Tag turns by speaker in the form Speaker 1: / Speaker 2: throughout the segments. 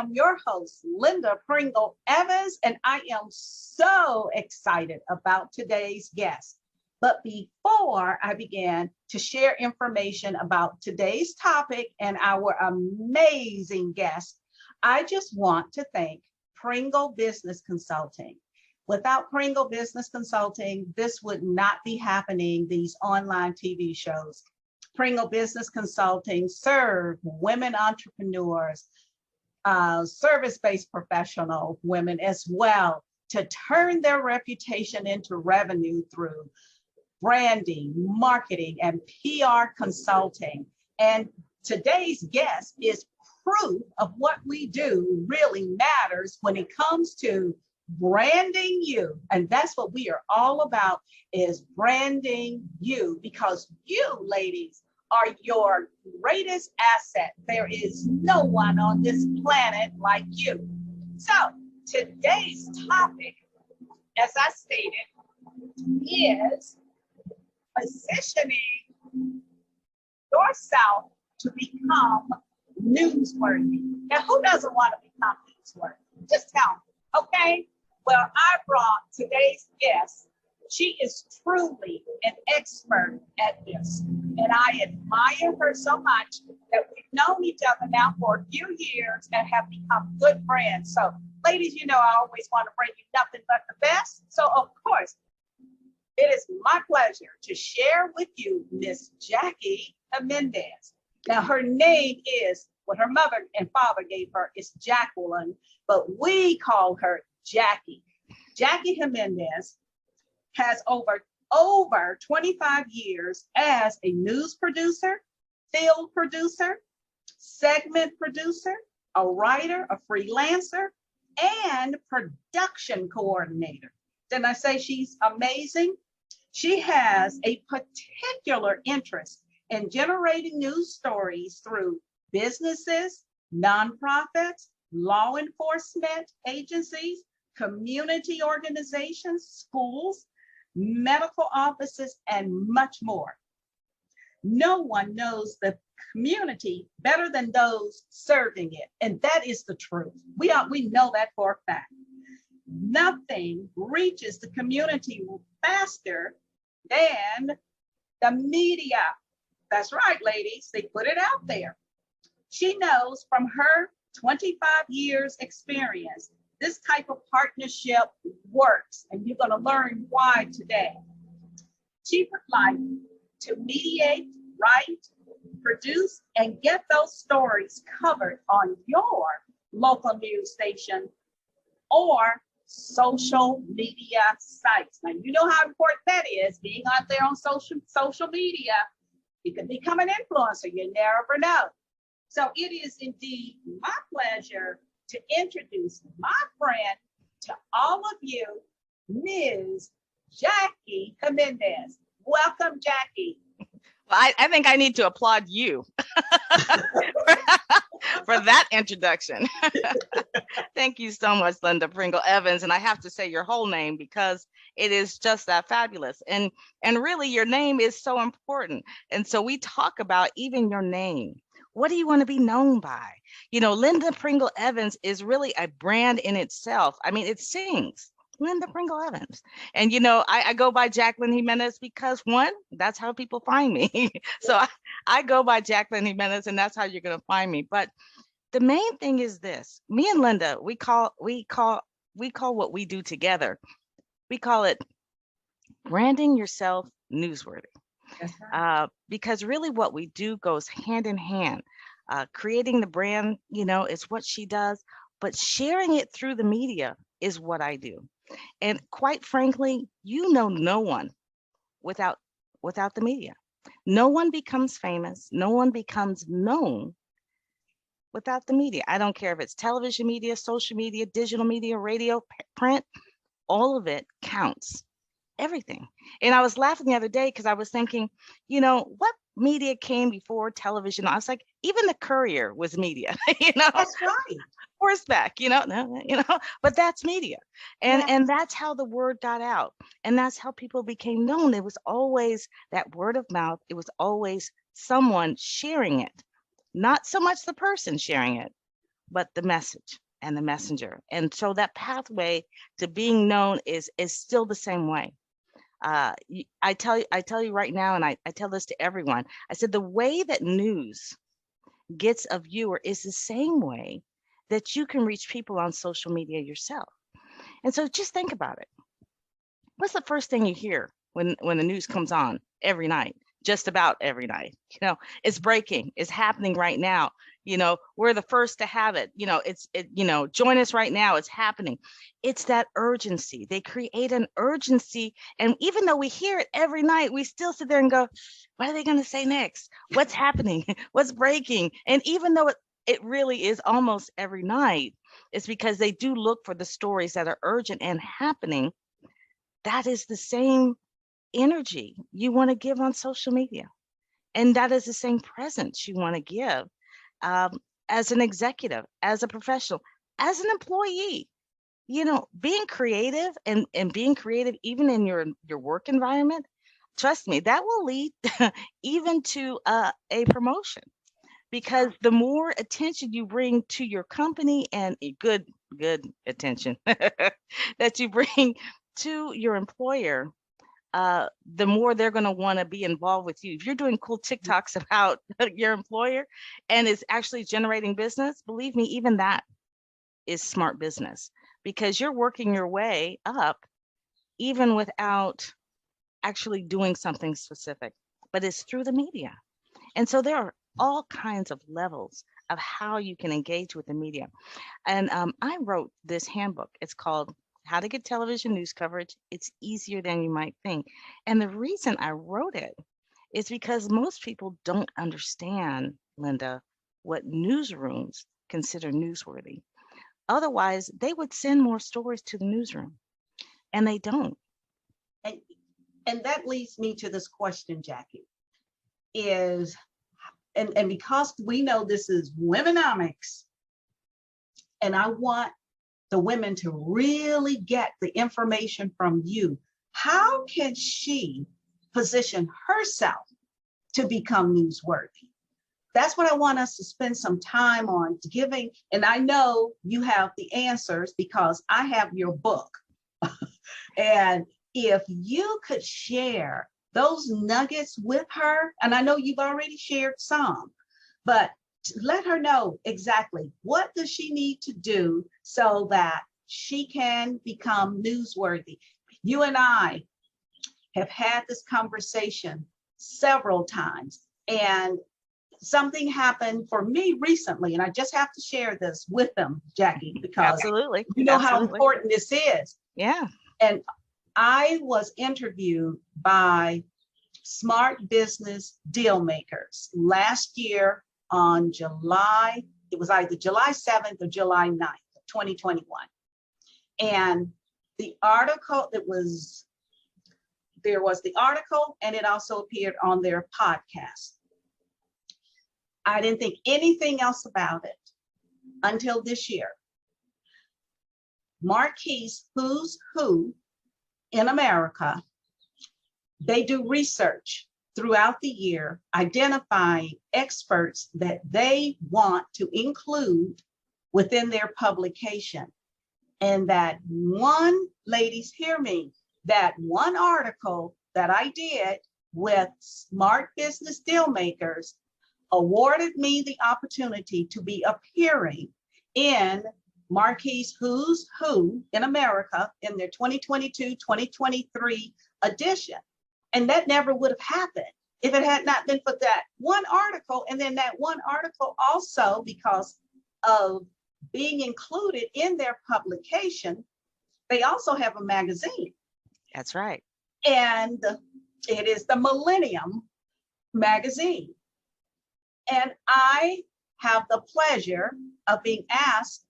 Speaker 1: am your host, Linda Pringle Evans, and I am so excited about today's guest. But before I begin to share information about today's topic and our amazing guest, I just want to thank Pringle Business Consulting. Without Pringle Business Consulting, this would not be happening, these online TV shows. Pringle Business Consulting serve women entrepreneurs, service-based professional women as well, to turn their reputation into revenue through branding, marketing, and PR consulting. And today's guest is proof of what we do really matters when it comes to branding you. And that's what we are all about, is branding you, because you, ladies, are your greatest asset. There is no one on this planet like you. So today's topic, as I stated, is positioning yourself to become newsworthy. Now, who doesn't want to become newsworthy? Just tell me, okay? Well, I brought today's guest. She is truly an expert at this, and I admire her so much that we've known each other now for a few years and have become good friends. So, ladies, you know I always want to bring you nothing but the best. So, of course, it is my pleasure to share with you Miss Jackie Jimenez. Now, her name is, what her mother and father gave her is Jacqueline, but we call her Jackie. Jackie Jimenez has over 25 years as a news producer, field producer, segment producer, a writer, a freelancer, and production coordinator. Didn't I say she's amazing? She has a particular interest in generating news stories through businesses, nonprofits, law enforcement agencies, community organizations, schools, medical offices, and much more. No one knows the community better than those serving it, and that is the truth. We know that for a fact. Nothing reaches the community faster than the media. That's right, ladies, they put it out there. She knows from her 25 years experience, this type of partnership works, and you're going to learn why today. She would like to mediate, write, produce, and get those stories covered on your local news station or social media sites. Now, you know how important that is, being out there on social media. You can become an influencer, you never know. So it is indeed my pleasure to introduce my friend to all of you, Ms. Jackie Jimenez. Welcome, Jackie.
Speaker 2: Well, I think I need to applaud you for that introduction. Thank you so much, Linda Pringle Evans. And I have to say your whole name because it is just that fabulous. And really, your name is so important. And so we talk about even your name. What do you want to be known by? You know, Linda Pringle Evans is really a brand in itself. I mean, it sings. Linda Pringle Evans. And, you know, I go by Jacqueline Jimenez because, one, that's how people find me. So I go by Jacqueline Jimenez, and that's how you're going to find me. But the main thing is this. Me and Linda, we call what we do together, we call it branding yourself newsworthy. Because really what we do goes hand in hand. Creating the brand, you know, is what she does, but sharing it through the media is what I do. And quite frankly, you know, no one without the media. No one becomes famous. No one becomes known without the media. I don't care if it's television media, social media, digital media, radio, print, all of it counts. Everything. And I was laughing the other day because I was thinking, you know, what media came before television? I was like, even the Courier was media, you know.
Speaker 1: That's right.
Speaker 2: Horseback, but that's media. And that's how the word got out. And that's how people became known. It was always that word of mouth. It was always someone sharing it, not so much the person sharing it, but the message and the messenger. And so that pathway to being known is still the same way. I tell you right now, and I tell this to everyone, I said, the way that news gets a viewer is the same way that you can reach people on social media yourself. And so just think about it. What's the first thing you hear when the news comes on every night? Just about every night. It's breaking, it's happening right now. We're the first to have it. Join us right now, it's happening. It's that urgency. They create an urgency. And even though we hear it every night, we still sit there and go, what are they going to say next? What's happening? What's breaking? And even though it really is almost every night, it's because they do look for the stories that are urgent and happening. That is the same energy you want to give on social media. And that is the same presence you want to give as an executive, as a professional, as an employee. Being creative and being creative even in your work environment, trust me, that will lead even to a promotion, because the more attention you bring to your company, and good attention that you bring to your employer, the more they're going to want to be involved with you. If you're doing cool TikToks about your employer and it's actually generating business, believe me, even that is smart business, because you're working your way up even without actually doing something specific, but it's through the media. And so there are all kinds of levels of how you can engage with the media. And I wrote this handbook. It's called How to Get Television News Coverage. It's easier than you might think. And the reason I wrote it is because most people don't understand, Linda, what newsrooms consider newsworthy. Otherwise, they would send more stories to the newsroom, and they don't.
Speaker 1: And that leads me to this question, Jackie, is, and because we know this is WomeNomics, and I want the women to really get the information from you, how can she position herself to become newsworthy? That's what I want us to spend some time on giving. And I know you have the answers because I have your book. And if you could share those nuggets with her, and I know you've already shared some, but let her know exactly what does she need to do so that she can become newsworthy. You and I have had this conversation several times, and something happened for me recently, and I just have to share this with them, Jackie, because
Speaker 2: Absolutely.
Speaker 1: you know
Speaker 2: Absolutely.
Speaker 1: how important this is.
Speaker 2: Yeah.
Speaker 1: And I was interviewed by Smart Business Deal Makers last year on July, it was either July 7th or July 9th of 2021. And the article, there was the article, and it also appeared on their podcast. I didn't think anything else about it until this year. Marquise Who's Who in America, they do research throughout the year, identifying experts that they want to include within their publication. And that one, ladies, hear me, that one article that I did with Smart Business Deal Makers awarded me the opportunity to be appearing in Marquise Who's Who in America in their 2022-2023 edition. And that never would have happened if it had not been for that one article. And then that one article also, because of being included in their publication, they also have a magazine.
Speaker 2: That's right.
Speaker 1: And it is the Millennium magazine. And I have the pleasure of being asked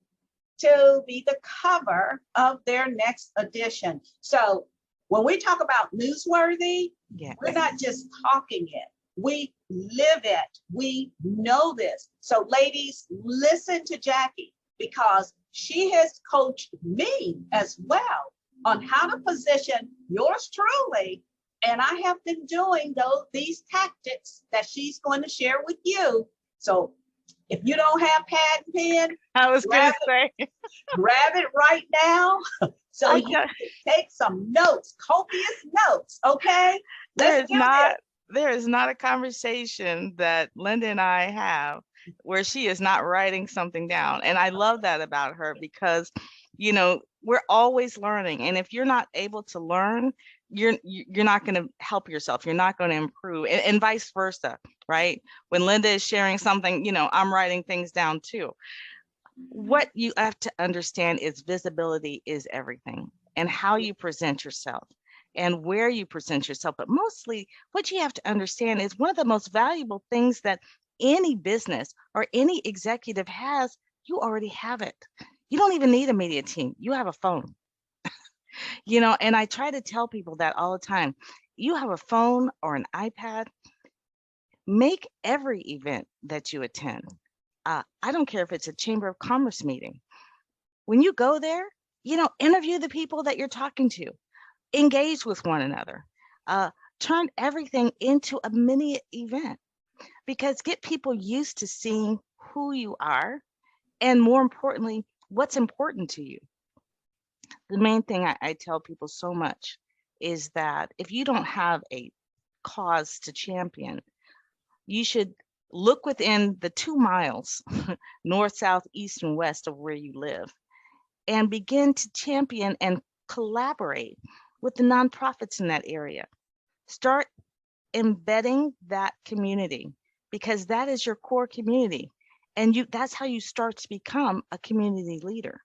Speaker 1: to be the cover of their next edition. So when we talk about newsworthy, we're not just talking it. We live it. We know this. So ladies, listen to Jackie, because she has coached me as well on how to position yours truly. And I have been doing these tactics that she's going to share with you. So If you don't have pad and pen,
Speaker 2: I was going to say,
Speaker 1: grab it right now so
Speaker 2: I
Speaker 1: you can take some notes, copious notes, okay? Let's do this.
Speaker 2: there is not a conversation that Linda and I have where she is not writing something down. And I love that about her because, you know, we're always learning. And if you're not able to learn, you're not going to help yourself. You're not going to improve, and vice versa, right? When Linda is sharing something, you know, I'm writing things down too. What you have to understand is visibility is everything, and how you present yourself and where you present yourself. But mostly what you have to understand is one of the most valuable things that any business or any executive has, you already have it. You don't even need a media team. You have a phone, you know, and I try to tell people that all the time. You have a phone or an iPad, make every event that you attend. I don't care if it's a Chamber of Commerce meeting. When you go there, you know, interview the people that you're talking to, engage with one another, turn everything into a mini event, because get people used to seeing who you are, and more importantly, what's important to you. The main thing I tell people so much is that if you don't have a cause to champion, you should look within the 2 miles, north, south, east, and west of where you live, and begin to champion and collaborate with the nonprofits in that area. Start embedding that community, because that is your core community. And that's how you start to become a community leader.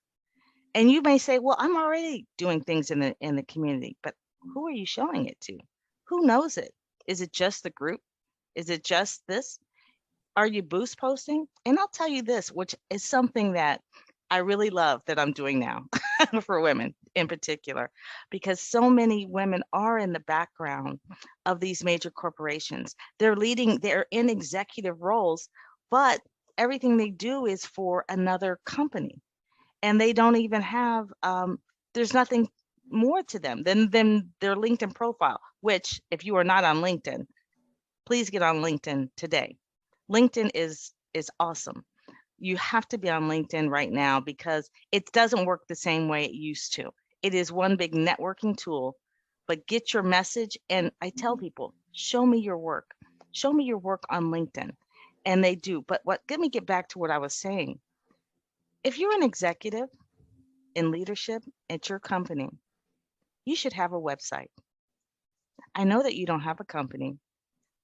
Speaker 2: And you may say, well, I'm already doing things in the community, but who are you showing it to? Who knows it? Is it just the group? Is it just this? Are you boost posting? And I'll tell you this, which is something that I really love that I'm doing now for women in particular, because so many women are in the background of these major corporations. They're in executive roles, but everything they do is for another company. And they don't even have, there's nothing more to them than their LinkedIn profile, which if you are not on LinkedIn, please get on LinkedIn today. LinkedIn is awesome. You have to be on LinkedIn right now because it doesn't work the same way it used to. It is one big networking tool, but get your message. And I tell people, show me your work. Show me your work on LinkedIn. And they do. But let me get back to what I was saying. If you're an executive in leadership at your company, you should have a website. I know that you don't have a company,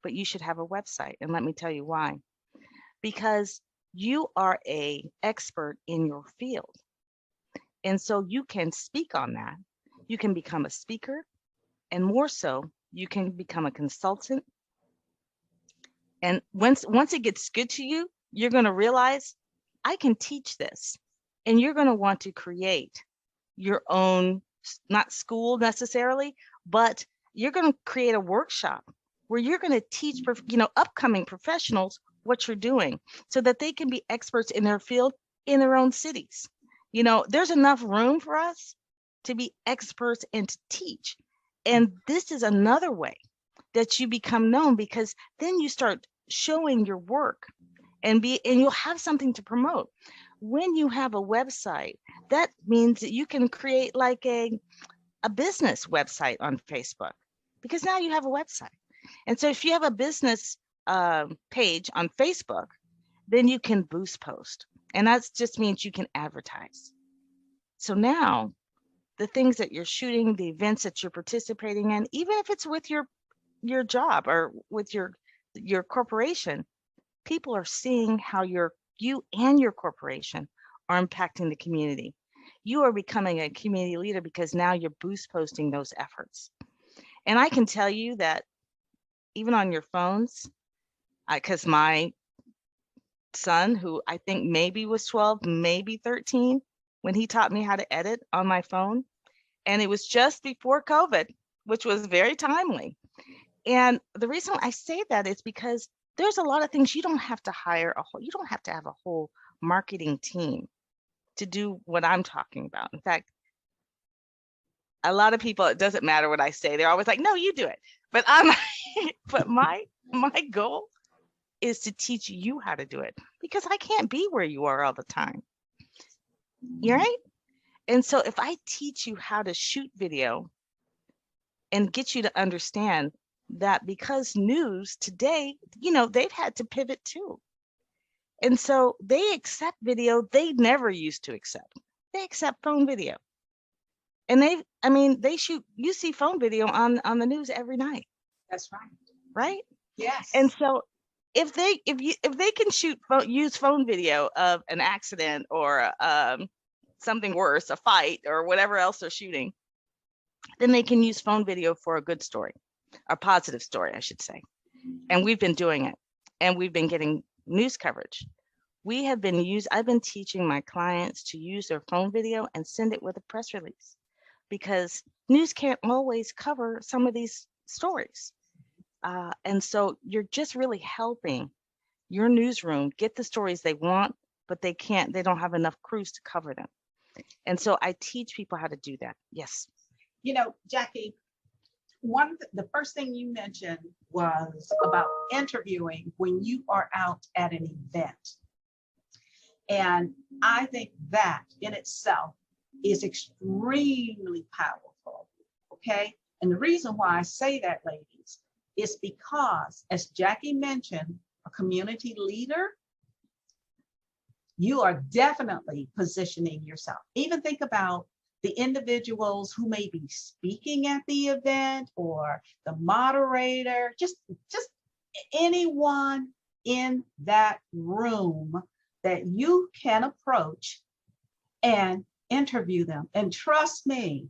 Speaker 2: but you should have a website. And let me tell you why. Because you are an expert in your field. And so you can speak on that. You can become a speaker, and more so, you can become a consultant. And once it gets good to you, you're going to realize, I can teach this. And you're going to want to create your own, not school necessarily, but you're going to create a workshop where you're going to teach, upcoming professionals what you're doing so that they can be experts in their field in their own cities. You know, there's enough room for us to be experts and to teach. And this is another way that you become known, because then you start showing your work and you'll have something to promote. When you have a website, that means that you can create like a business website on Facebook, because now you have a website. And so if you have a business page on Facebook, then you can boost post. And that just means you can advertise. So now the things that you're shooting, the events that you're participating in, even if it's with your job or with your corporation, people are seeing how you and your corporation are impacting the community. You are becoming a community leader because now you're boost posting those efforts. And I can tell you that even on your phones, because my son, who I think maybe was 12, maybe 13, when he taught me how to edit on my phone, and it was just before COVID, which was very timely. And the reason I say that is because there's a lot of things you don't have to you don't have to have a whole marketing team to do what I'm talking about. In fact, a lot of people, it doesn't matter what I say. They're always like, no, you do it. But but my goal is to teach you how to do it, because I can't be where you are all the time. You're right. And so if I teach you how to shoot video and get you to understand that, because news today, they've had to pivot too. And so they accept video they never used to accept. They accept phone video. And they shoot, you see phone video on the news every night.
Speaker 1: That's right.
Speaker 2: Right?
Speaker 1: Yes.
Speaker 2: And so if they can use phone video of an accident or something worse, a fight or whatever else they're shooting, then they can use phone video for a good story, a positive story, I should say. And we've been doing it, and we've been getting news coverage. I've been teaching my clients to use their phone video and send it with a press release, because news can't always cover some of these stories. And so you're just really helping your newsroom get the stories they want, but they don't have enough crews to cover them. And so I teach people how to do that. Yes.
Speaker 1: Jackie, the first thing you mentioned was about interviewing when you are out at an event. And I think that in itself is extremely powerful. Okay. And the reason why I say that, ladies, is because, as Jackie mentioned, a community leader, you are definitely positioning yourself. Even think about the individuals who may be speaking at the event, or the moderator, just anyone in that room that you can approach and interview them. And trust me,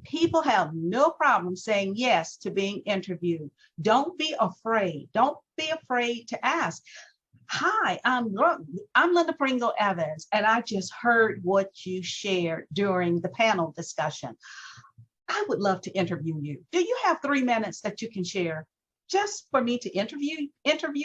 Speaker 1: people have no problem saying yes to being interviewed. Don't be afraid. Don't be afraid to ask. Hi, I'm Linda Pringle Evans, and I just heard what you shared during the panel discussion. I would love to interview you. Do you have 3 minutes that you can share just for me to interview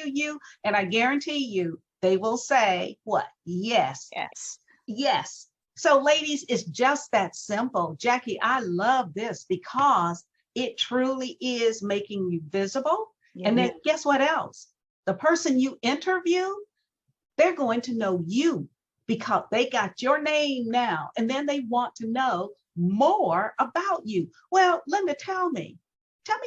Speaker 1: you? And I guarantee you, they will say what? Yes.
Speaker 2: Yes.
Speaker 1: Yes. So ladies, it's just that simple. Jackie, I love this because it truly is making you visible. Yeah. And then guess what else? The person you interview, they're going to know you because they got your name now, and then they want to know more about you. Well, Linda, tell me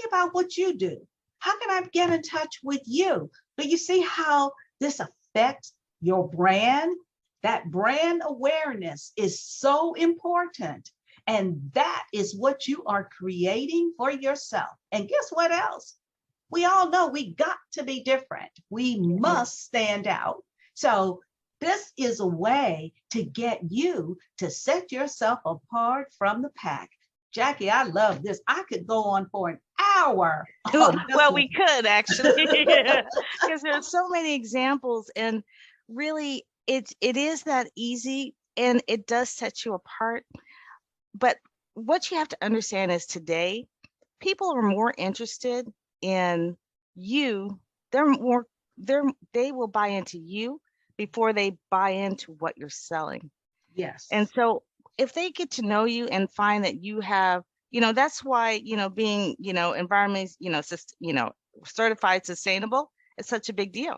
Speaker 1: about what you do. How can I get in touch with you? Do you see how this affects your brand? That brand awareness is so important. And that is what you are creating for yourself. And guess what else? We all know we got to be different. We must stand out. So this is a way to get you to set yourself apart from the pack. Jackie, I love this. I could go on for an hour.
Speaker 2: Well, we could actually, because there's so many examples, and really it is that easy, and it does set you apart. But what you have to understand is today, people are more interested in you. They will buy into you before they buy into what you're selling.
Speaker 1: Yes.
Speaker 2: And so if they get to know you and find that you have, that's why, being, environmentally, certified sustainable is such a big deal,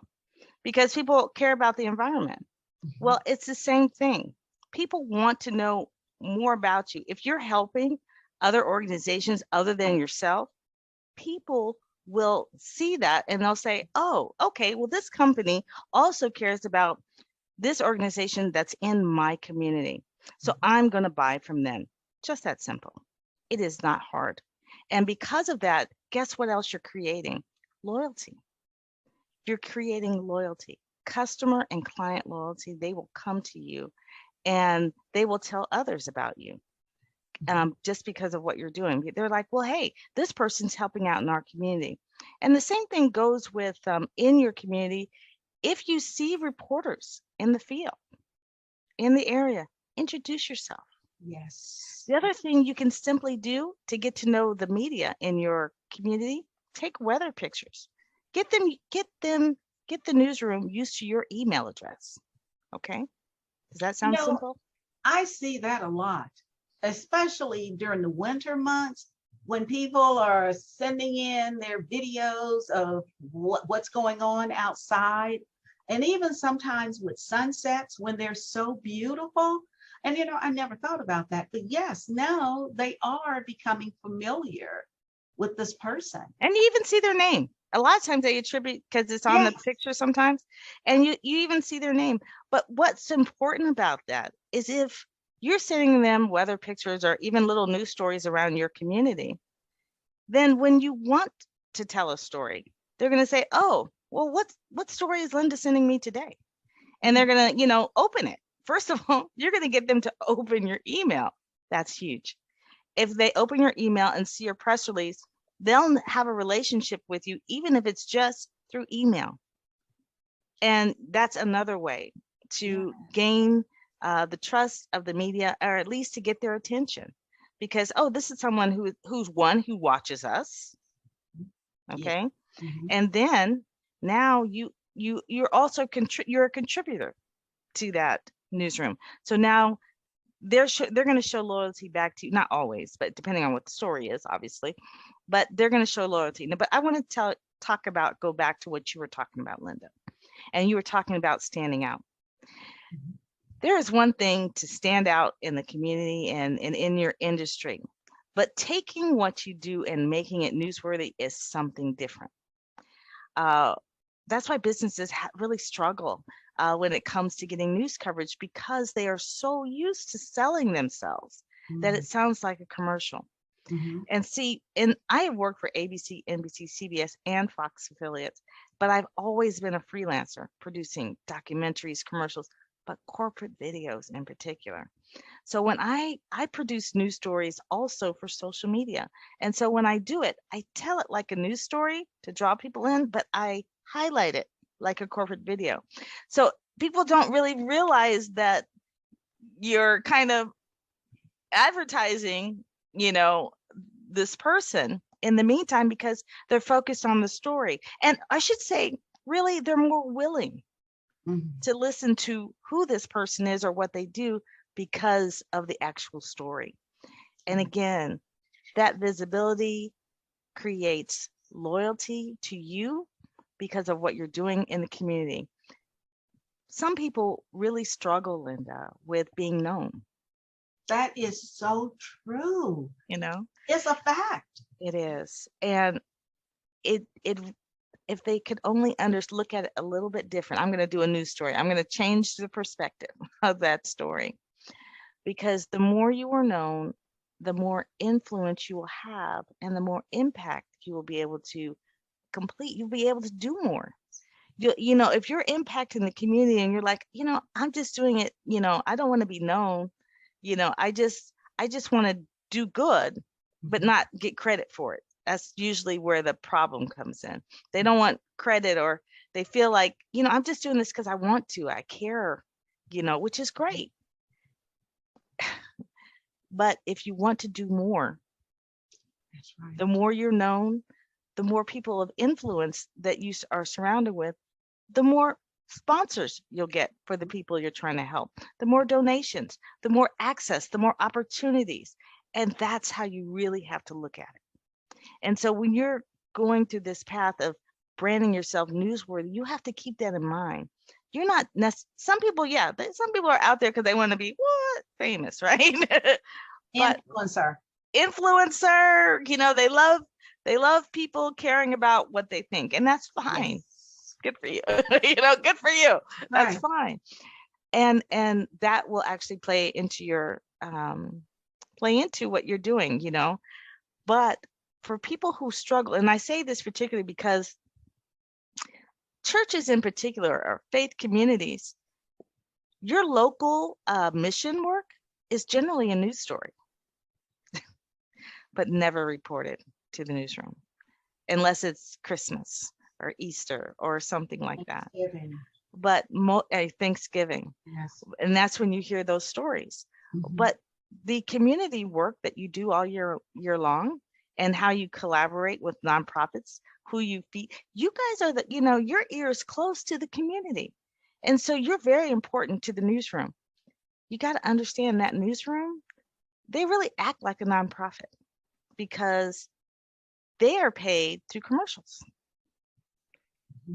Speaker 2: because people care about the environment. Mm-hmm. Well, it's the same thing. People want to know more about you. If you're helping other organizations other than yourself, people will see that and they'll say, oh, okay, well, this company also cares about this organization that's in my community. So I'm going to buy from them. Just that simple. It is not hard. And because of that, guess what else you're creating? Loyalty. You're creating loyalty. Customer and client loyalty. They will come to you and they will tell others about you. Just because of what you're doing. They're like, well, hey, this person's helping out in our community. And the same thing goes with in your community. If you see reporters in the field, in the area, introduce yourself.
Speaker 1: Yes.
Speaker 2: The other thing you can simply do to get to know the media in your community, take weather pictures. Get the newsroom used to your email address. Okay. Does that sound simple?
Speaker 1: I see that a lot, especially during the winter months. when people are sending in their videos of what's going on outside, and even sometimes with sunsets when they're so beautiful. And I never thought about that, but yes, now they are becoming familiar with this person.
Speaker 2: And you even see their name. A lot of times they attribute because it's on the picture sometimes, and you even see their name. But what's important about that is if you're sending them weather pictures or even little news stories around your community, then when you want to tell a story, they're going to say, oh, well, what story is Linda sending me today? And they're going to, open it. First of all, you're going to get them to open your email. That's huge. If they open your email and see your press release, they'll have a relationship with you, even if it's just through email. And that's another way to gain the trust of the media, or at least to get their attention. Because, oh, this is someone who's who watches us. Okay. And then now you're also you're a contributor to that newsroom. So now they're going to show loyalty back to you. Not always, but depending on what the story is, obviously, but they're going to show loyalty. But I want to go back to what you were talking about, Linda, and you were talking about standing out. There is one thing to stand out in the community and in your industry, but taking what you do and making it newsworthy is something different. That's why businesses really struggle when it comes to getting news coverage, because they are so used to selling themselves that it sounds like a commercial. And see, I have worked for ABC, NBC, CBS, and Fox affiliates, but I've always been a freelancer producing documentaries, commercials, but corporate videos in particular. So when I produce news stories also for social media. And so when I do it, I tell it like a news story to draw people in, but I highlight it like a corporate video. So people don't really realize that you're kind of advertising, this person in the meantime, because they're focused on the story. And I should say, really, they're more willing to listen to who this person is or what they do because of the actual story. And again, that visibility creates loyalty to you because of what you're doing in the community. Some people really struggle, Linda, with being known.
Speaker 1: That is so true. It's a fact.
Speaker 2: It is. And if they could only look at it a little bit different. I'm going to do a news story. I'm going to change the perspective of that story, because the more you are known, the more influence you will have, and the more impact you will be able to complete. You'll be able to do more. If you're impacting the community and you're like, I'm just doing it, I don't want to be known, I just want to do good, but not get credit for it. That's usually where the problem comes in. They don't want credit, or they feel like, I'm just doing this because I want to, I care, which is great. But if you want to do more, that's right, the more you're known, the more people of influence that you are surrounded with, the more sponsors you'll get for the people you're trying to help, the more donations, the more access, the more opportunities. And that's how you really have to look at it. And so when you're going through this path of branding yourself newsworthy, you have to keep that in mind. You're not some people are out there because they want to be famous, right?
Speaker 1: Influencer.
Speaker 2: They love people caring about what they think, and that's fine. Yes. Good for you. Good for you. That's fine. And that will actually play into your what you're doing, But for people who struggle, and I say this particularly because churches in particular, or faith communities, your local mission work is generally a news story, but never reported to the newsroom unless it's Christmas or Easter or something like that. But Thanksgiving. Yes. And that's when you hear those stories. But the community work that you do all year long, and how you collaborate with nonprofits, who you feed, you guys are your ear is close to the community. And so you're very important to the newsroom. You got to understand that newsroom, they really act like a nonprofit. because they are paid through commercials.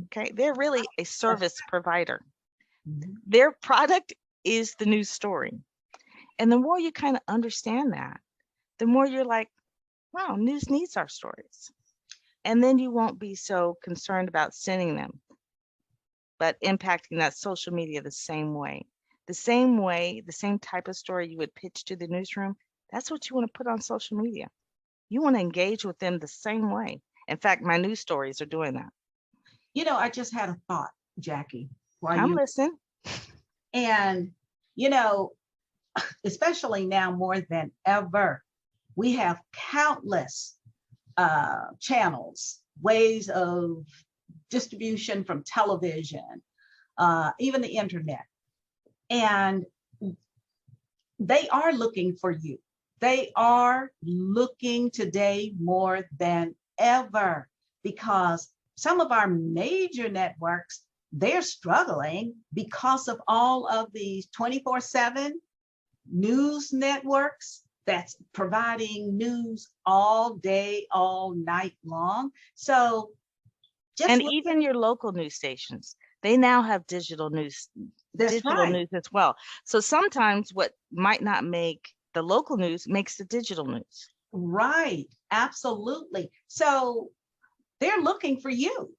Speaker 2: Okay, they're really a service provider. Their product is the news story. And the more you kind of understand that, the more you're like, wow, news needs our stories. And then you won't be so concerned about sending them, but impacting that social media the same way. The same type of story you would pitch to the newsroom, that's what you want to put on social media. You want to engage with them the same way. In fact, my news stories are doing that.
Speaker 1: You know, I just had a thought, Jackie, while
Speaker 2: I'm
Speaker 1: you
Speaker 2: listening.
Speaker 1: and you know, especially now more than ever, we have countless channels, ways of distribution from television, even the internet. And they are looking for you. They are looking today more than ever, because some of our major networks, they're struggling because of all of these 24/7 news networks that's providing news all day, all night long. So
Speaker 2: and even your local news stations, they now have digital news.
Speaker 1: That's
Speaker 2: digital
Speaker 1: right.
Speaker 2: news as well. So sometimes what might not make the local news makes the digital news.
Speaker 1: Right, absolutely. So they're looking for you.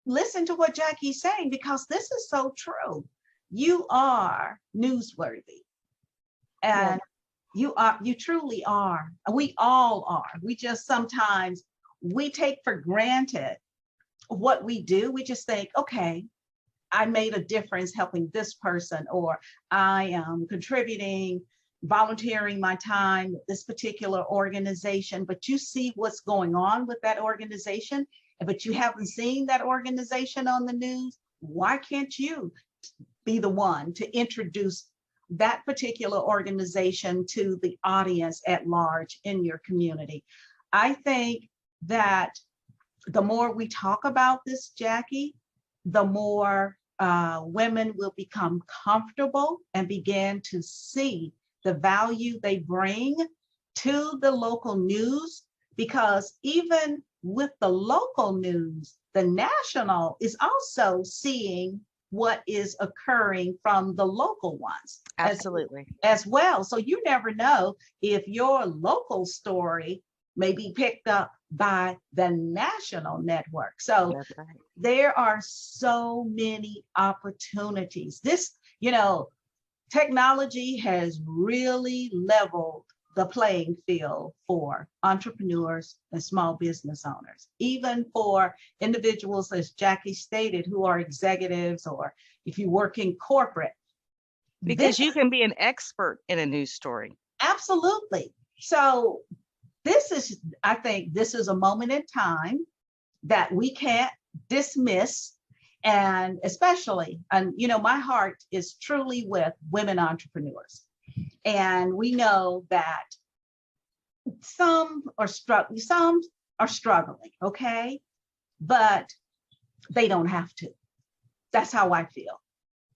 Speaker 1: Listen to what Jackie's saying, because this is so true. You are newsworthy. And you truly are. We all are. We just sometimes we take for granted what we do. We just think, okay, I made a difference helping this person, or I am contributing, volunteering my time with this particular organization. But you see what's going on with that organization, but you haven't seen that organization on the news. Why can't you be the one to introduce that particular organization to the audience at large in your community? I think that the more we talk about this, Jackie, the more women will become comfortable and begin to see the value they bring to the local news. Because even with the local news, the national is also seeing what is occurring from the local ones.
Speaker 2: Absolutely.
Speaker 1: As well. So you never know if your local story may be picked up by the national network. So
Speaker 2: right.
Speaker 1: There are so many opportunities. This, technology has really leveled the playing field for entrepreneurs and small business owners, even for individuals, as Jackie stated, who are executives, or if you work in corporate.
Speaker 2: Because you can be an expert in a news story.
Speaker 1: Absolutely. So I think this is a moment in time that we can't dismiss. And especially, my heart is truly with women entrepreneurs. And we know that some are struggling, okay? But they don't have to. That's how I feel.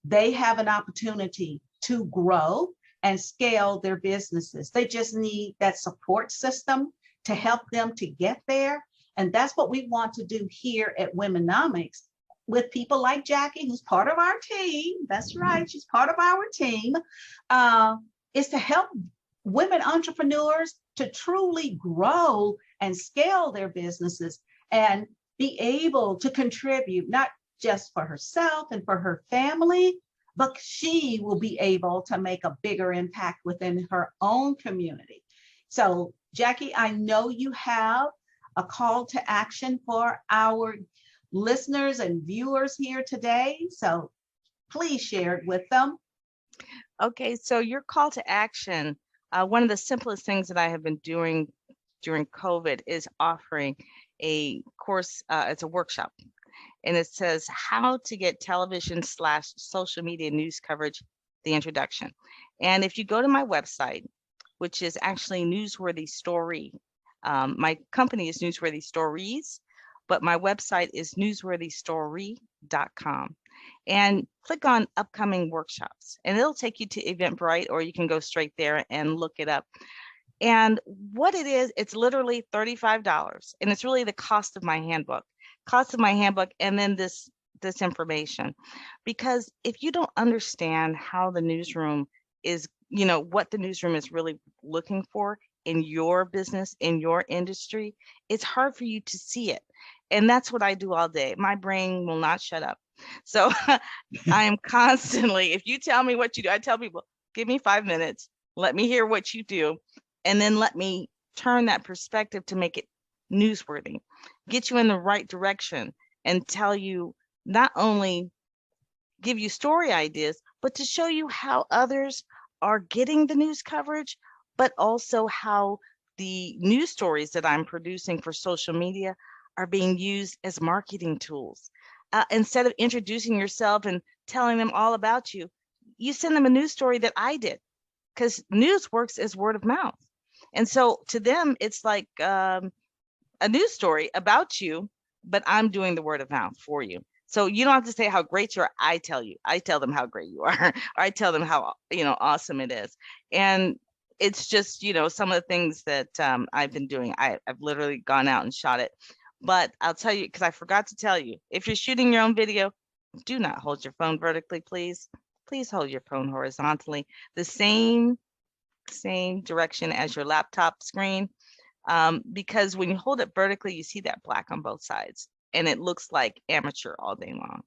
Speaker 1: They have an opportunity to grow and scale their businesses. They just need that support system to help them to get there. And that's what we want to do here at WomeNomics with people like Jackie, who's part of our team. That's right, she's part of our team, is to help women entrepreneurs to truly grow and scale their businesses and be able to contribute, not just for herself and for her family, but she will be able to make a bigger impact within her own community. So, Jackie, I know you have a call to action for our listeners and viewers here today. So please share it with them.
Speaker 2: Okay, so your call to action, one of the simplest things that I have been doing during COVID is offering a course, it's a workshop, and it says how to get television/social media news coverage, the introduction. And if you go to my website, which is actually Newsworthy Story, my company is Newsworthy Stories, but my website is newsworthystory.com. And click on upcoming workshops, and it'll take you to Eventbrite, or you can go straight there and look it up. And what it is, it's literally $35. And it's really the cost of my handbook, and then this information. Because if you don't understand how the newsroom is, what the newsroom is really looking for in your business, in your industry, it's hard for you to see it. And that's what I do all day. My brain will not shut up. So I am constantly, if you tell me what you do, I tell people, give me 5 minutes, let me hear what you do, and then let me turn that perspective to make it newsworthy, get you in the right direction, and tell you, not only give you story ideas, but to show you how others are getting the news coverage, but also how the news stories that I'm producing for social media are being used as marketing tools. Instead of introducing yourself and telling them all about you, you send them a news story that I did, because news works as word of mouth. And so to them, it's like a news story about you, but I'm doing the word of mouth for you. So you don't have to say how great you are. I tell them how great you are, or I tell them how, awesome it is. And it's just, some of the things that I've been doing. I've literally gone out and shot it. But I'll tell you, because I forgot to tell you, if you're shooting your own video, do not hold your phone vertically, please. Please hold your phone horizontally, the same direction as your laptop screen. Because when you hold it vertically, you see that black on both sides, and it looks like amateur all day long.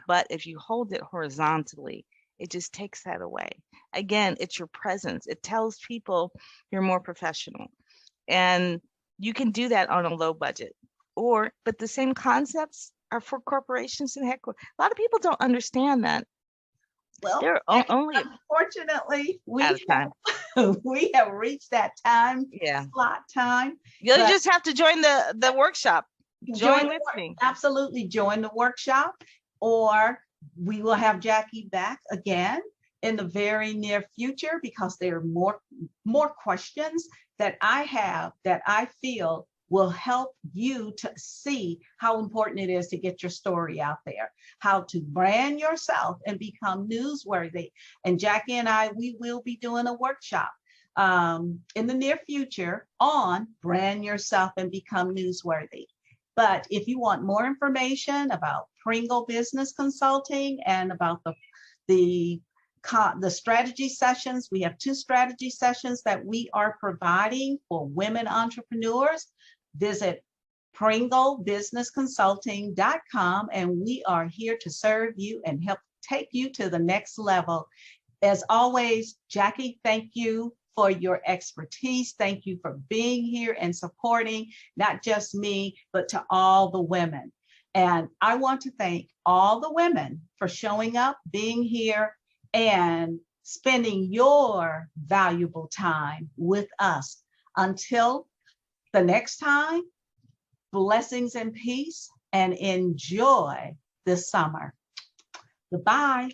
Speaker 2: But if you hold it horizontally, it just takes that away. Again, it's your presence. It tells people you're more professional. And you can do that on a low budget. But the same concepts are for corporations and headquarters. A lot of people don't understand that.
Speaker 1: Well,
Speaker 2: they're only
Speaker 1: unfortunately,
Speaker 2: out of time.
Speaker 1: We have reached that time, slot time.
Speaker 2: You'll just have to join the workshop. Join with me.
Speaker 1: Absolutely, join the workshop, or we will have Jackie back again in the very near future, because there are more questions that I have that I feel will help you to see how important it is to get your story out there, how to brand yourself and become newsworthy. And Jackie and I, we will be doing a workshop in the near future on brand yourself and become newsworthy. But if you want more information about Pringle Business Consulting and about the strategy sessions, we have 2 strategy sessions that we are providing for women entrepreneurs. Visit pringlebusinessconsulting.com, and we are here to serve you and help take you to the next level. As always, Jackie, thank you for your expertise. Thank you for being here and supporting not just me, but to all the women. And I want to thank all the women for showing up, being here, and spending your valuable time with us. Until the next time, blessings and peace, and enjoy this summer. Goodbye.